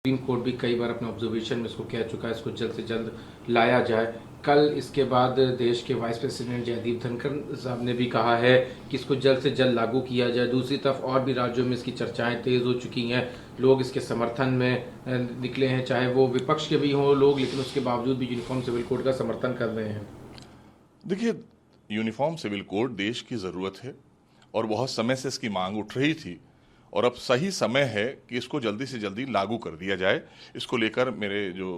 Supreme court भी कई बार अपने ऑब्जर्वेशन में इसको कह चुका है, इसको जल्द से जल्द लाया जाए। कल इसके बाद देश के वाइस प्रेसिडेंट जयदीप धनखड़ साहब ने भी कहा है कि इसको जल्द से जल्द लागू किया जाए। दूसरी तरफ और भी राज्यों में इसकी चर्चाएं तेज हो चुकी हैं, लोग इसके समर्थन में निकले हैं, चाहे वो विपक्ष के भी हों लोग, लेकिन उसके बावजूद भी यूनिफॉर्म सिविल कोड का समर्थन कर रहे हैं। देखिए, यूनिफॉर्म सिविल कोड देश की ज़रूरत है और बहुत समय से इसकी मांग उठ रही थी और अब सही समय है कि इसको जल्दी से जल्दी लागू कर दिया जाए। इसको लेकर मेरे जो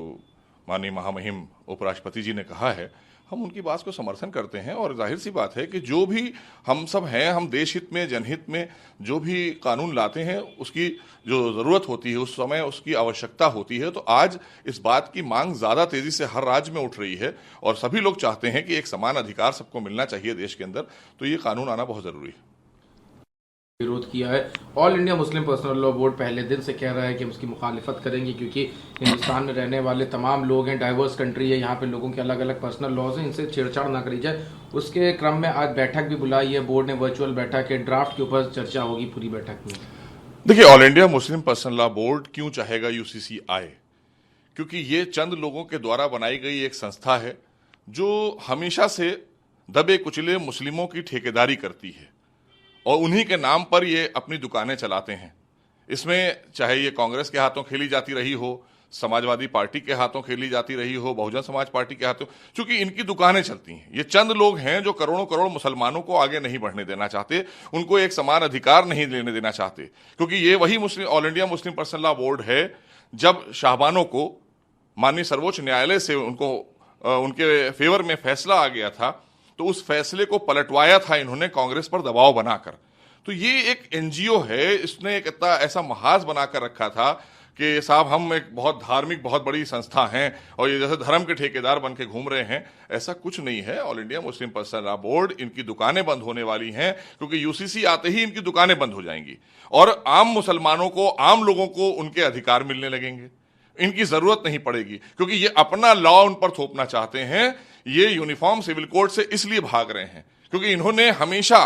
माननीय महामहिम उपराष्ट्रपति जी ने कहा है, हम उनकी बात को समर्थन करते हैं और जाहिर सी बात है कि जो भी हम सब हैं, हम देश हित में, जनहित में जो भी कानून लाते हैं उसकी जो ज़रूरत होती है उस समय उसकी आवश्यकता होती है। तो आज इस बात की मांग ज़्यादा तेज़ी से हर राज्य में उठ रही है और सभी लोग चाहते हैं कि एक समान अधिकार सबको मिलना चाहिए देश के अंदर, तो ये कानून आना बहुत ज़रूरी है। विरोध किया है। All India Muslim personal law board पहले दिन से कह रहा है कि हम उसकी मुखालिफत करेंगे, क्योंकि हिंदुस्तान में रहने वाले तमाम लोग हैं, डाइवर्स कंट्री है, यहाँ पे लोगों के अलग अलग पर्सनल लॉज हैं, इनसे छेड़छाड़ ना करी जाए। उसके क्रम में आज बैठक भी बुलाई है बोर्ड ने, वर्चुअल बैठक है, ड्राफ्ट के ऊपर चर्चा होगी पूरी बैठक में। देखिए, all India Muslim personal law board क्यों चाहेगा यूसीसी आए? क्योंकि ये चंद लोगों के द्वारा बनाई गई एक संस्था है जो हमेशा से दबे कुचले मुस्लिमों की ठेकेदारी करती है और उन्हीं के नाम पर ये अपनी दुकानें चलाते हैं। इसमें चाहे ये कांग्रेस के हाथों खेली जाती रही हो, समाजवादी पार्टी के हाथों खेली जाती रही हो, बहुजन समाज पार्टी के हाथों, क्योंकि इनकी दुकानें चलती हैं। ये चंद लोग हैं जो करोड़ों करोड़ मुसलमानों को आगे नहीं बढ़ने देना चाहते, उनको एक समान अधिकार नहीं लेने देना चाहते, क्योंकि ये वही Muslim all India Muslim personal law board है जब शाहबानों को माननीय सर्वोच्च न्यायालय से उनके फेवर में फैसला आ गया था, तो उस फैसले को पलटवाया था इन्होंने कांग्रेस पर दबाव बनाकर। तो ये एक एनजीओ है, इसने एक इतना ऐसा महाज बनाकर रखा था कि साहब हम एक बहुत धार्मिक बहुत बड़ी संस्था हैं और ये जैसे धर्म के ठेकेदार बन के घूम रहे हैं। ऐसा कुछ नहीं है। All India Muslim personal law board, इनकी दुकानें बंद होने वाली हैं क्योंकि यूसीसी आते ही इनकी दुकानें बंद हो जाएंगी और आम मुसलमानों को, आम लोगों को उनके अधिकार मिलने लगेंगे। इनकी जरूरत नहीं पड़ेगी क्योंकि ये अपना लॉ उन पर थोपना चाहते हैं। ये यूनिफॉर्म सिविल कोड से इसलिए भाग रहे हैं क्योंकि इन्होंने हमेशा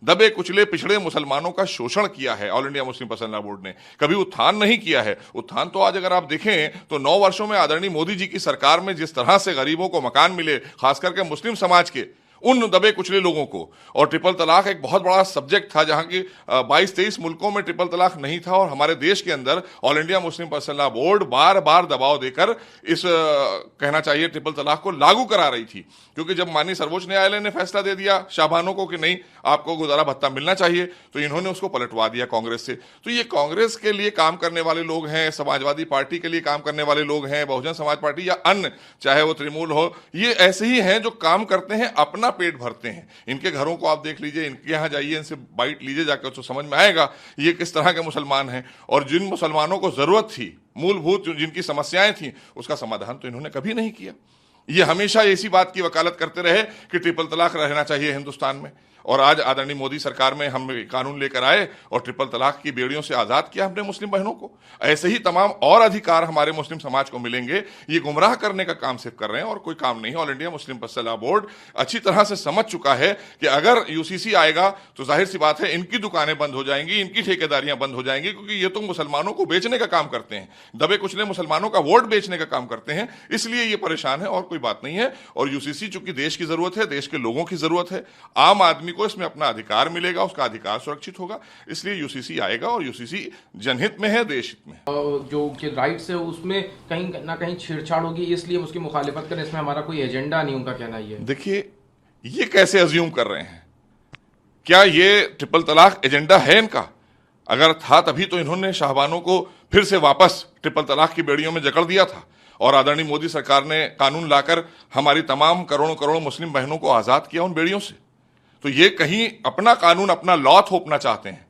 दबे कुचले पिछड़े मुसलमानों का शोषण किया है। All India Muslim personal law board ने कभी उत्थान नहीं किया है। उत्थान तो आज अगर आप देखें तो 9 वर्षों में आदरणीय मोदी जी की सरकार में जिस तरह से गरीबों को मकान मिले, खास करके मुस्लिम समाज के उन दबे कुचले लोगों को, और ट्रिपल तलाक एक बहुत बड़ा सब्जेक्ट था जहां की 22-23 मुल्कों में ट्रिपल तलाक नहीं था और हमारे देश के अंदर all India Muslim personal law board बार बार दबाव देकर इस कहना चाहिए ट्रिपल तलाक को लागू करा रही थी। क्योंकि जब माननीय सर्वोच्च न्यायालय ने फैसला दे दिया शाहबानों को कि नहीं आपको गुजारा भत्ता मिलना चाहिए, तो इन्होंने उसको पलटवा दिया कांग्रेस से। तो ये कांग्रेस के लिए काम करने वाले लोग हैं, समाजवादी पार्टी के लिए काम करने वाले लोग हैं, बहुजन समाज पार्टी या अन्य चाहे वो तृणमूल हो, ये ऐसे ही हैं जो काम करते हैं, अपना पेट भरते हैं। इनके घरों को आप देख लीजिए, इनके यहाँ जाइए, इनसे बाइट लीजिए जाकर, तो समझ में आएगा ये किस तरह के मुसलमान हैं। और जिन मुसलमानों को जरूरत थी, मूलभूत जिनकी समस्याएं थी, उसका समाधान तो इन्होंने कभी नहीं किया। ये हमेशा इसी बात की वकालत करते रहे कि ट्रिपल तलाक रहना चाहिए हिंदुस्तान में, और आज आदरणीय मोदी सरकार में हम कानून लेकर आए और ट्रिपल तलाक की बेड़ियों से आजाद किया हमने मुस्लिम बहनों को। ऐसे ही तमाम और अधिकार हमारे मुस्लिम समाज को मिलेंगे। ये गुमराह करने का काम सिर्फ कर रहे हैं और कोई काम नहीं। All India Muslim personal law board अच्छी तरह से समझ चुका है कि अगर यूसीसी आएगा तो जाहिर सी बात है इनकी दुकानें बंद हो जाएंगी, इनकी ठेकेदारियां बंद हो जाएंगी, क्योंकि ये तो मुसलमानों को बेचने का काम करते हैं, दबे कुचले मुसलमानों का वोट बेचने का काम करते हैं, इसलिए ये परेशान है और कोई बात नहीं है। और यूसीसी चूंकि देश की जरूरत है, देश के लोगों की जरूरत है, आम आदमी को इसमें अपना अधिकार मिलेगा, उसका अधिकार सुरक्षित होगा, इसलिए यूसीसी आएगा और यूसीसी जनहित में है, देश हित में। जो उनके राइट्स है उसमें कहीं ना कहीं छेड़छाड़ होगी, इसलिए उसकी मुखालिफत करें, इसमें हमारा कोई एजेंडा नहीं, उनका कहना ये। देखिए, ये कैसे अज्यूम कर रहे हैं? क्या ये ट्रिपल तलाक एजेंडा है इनका? अगर था तभी तो इन्होंने शाहबानों को फिर से वापस ट्रिपल तलाक की बेड़ियों में जकड़ दिया था और आदरणीय मोदी सरकार ने कानून लाकर हमारी तमाम करोड़ों करोड़ों मुस्लिम बहनों को आजाद किया उन बेड़ियों से। तो ये कहीं अपना कानून, अपना लॉ थोपना चाहते हैं।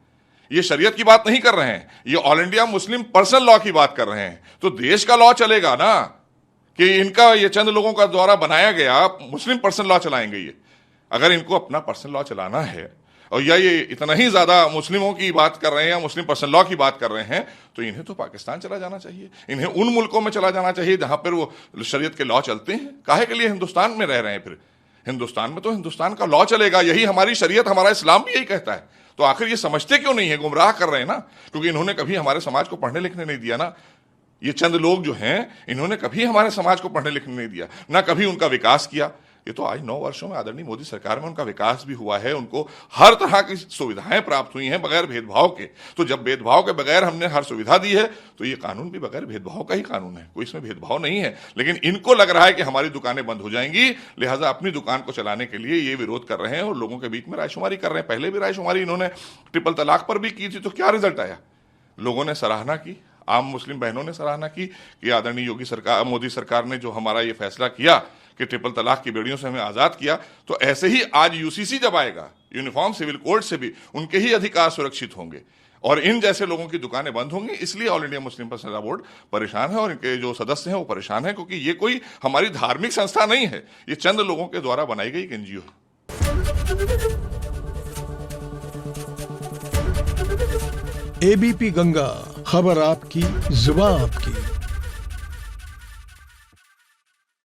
ये शरीयत की बात नहीं कर रहे हैं, ये all India Muslim personal law की बात कर रहे हैं। तो देश का लॉ चलेगा ना, कि इनका ये चंद लोगों का द्वारा बनाया गया मुस्लिम पर्सनल लॉ चलाएंगे ये? अगर इनको अपना पर्सनल लॉ चलाना है और या ये इतना ही ज्यादा मुस्लिमों की बात कर रहे हैं या मुस्लिम पर्सनल लॉ की बात कर रहे हैं, तो इन्हें तो पाकिस्तान चला जाना चाहिए, इन्हें उन मुल्कों में चला जाना चाहिए जहां पर वो शरीयत के लॉ चलते हैं। काहे के लिए हिंदुस्तान में रह रहे हैं? फिर हिंदुस्तान में तो हिंदुस्तान का लॉ चलेगा, यही हमारी शरीयत, हमारा इस्लाम भी यही कहता है। तो आखिर ये समझते क्यों नहीं है? गुमराह कर रहे हैं ना, क्योंकि इन्होंने कभी हमारे समाज को पढ़ने लिखने नहीं दिया ना। ये चंद लोग जो हैं, इन्होंने कभी हमारे समाज को पढ़ने लिखने नहीं दिया, ना कभी उनका विकास किया। ये तो आज 9 वर्षों में आदरणीय मोदी सरकार में उनका विकास भी हुआ है, उनको हर तरह की सुविधाएं प्राप्त हुई हैं बगैर भेदभाव के। तो जब भेदभाव के बगैर हमने हर सुविधा दी है, तो ये कानून भी बगैर भेदभाव का ही कानून है, कोई इसमें भेदभाव नहीं है। लेकिन इनको लग रहा है कि हमारी दुकानें बंद हो जाएंगी, लिहाजा अपनी दुकान को चलाने के लिए ये विरोध कर रहे हैं और लोगों के बीच में रायशुमारी कर रहे हैं। पहले भी रायशुमारी इन्होंने ट्रिपल तलाक पर भी की थी, तो क्या रिजल्ट आया? लोगों ने सराहना की, आम मुस्लिम बहनों ने सराहना की कि आदरणीय मोदी सरकार ने जो हमारा ये फैसला किया कि ट्रिपल तलाक की बेड़ियों से हमें आजाद किया। तो ऐसे ही आज यूसीसी जब आएगा, यूनिफॉर्म सिविल कोड से भी उनके ही अधिकार सुरक्षित होंगे और इन जैसे लोगों की दुकानें बंद होंगी। इसलिए all India Muslim personal law board परेशान है और इनके जो सदस्य हैं वो परेशान है, क्योंकि ये कोई हमारी धार्मिक संस्था नहीं है, ये चंद लोगों के द्वारा बनाई गई एक एनजीओ है। एबीपी गंगा, खबर आपकी, जुबान आपकी।